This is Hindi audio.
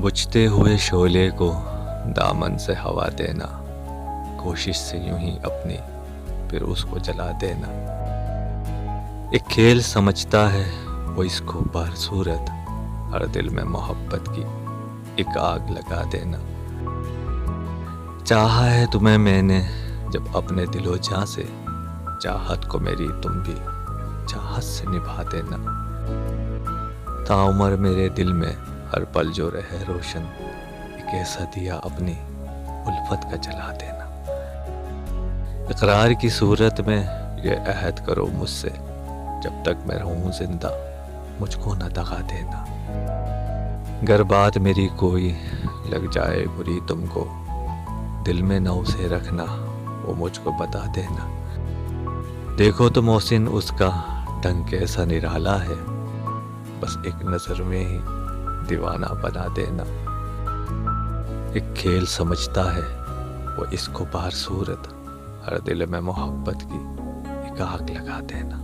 बुझते हुए शोले को दामन से हवा देना, कोशिश से यूं ही अपनी फिर उसको जला देना। एक खेल समझता है वो इसको बरसूरत, हर दिल में मोहब्बत की एक आग लगा देना। चाहा है तुम्हें मैंने जब अपने दिलो जां से, चाहत को मेरी तुम भी चाहत से निभा देना। ताउम्र मेरे दिल में हर पल जो रहे रोशन, एक ऐसा दिया अपनी उल्फत का जला देना। इकरार की सूरत में ये अहद करो मुझसे, जब तक मैं रहूं जिंदा मुझको न दगा देना। गर बात मेरी कोई लग जाए बुरी तुमको, दिल में न उसे रखना वो मुझको बता देना। देखो तो मोहसिन उसका ढंग कैसा निराला है, बस एक नजर में ही दीवाना बना देना। एक खेल समझता है वो इसको बरसूरत, हर दिल में मोहब्बत की एक आग लगा देना।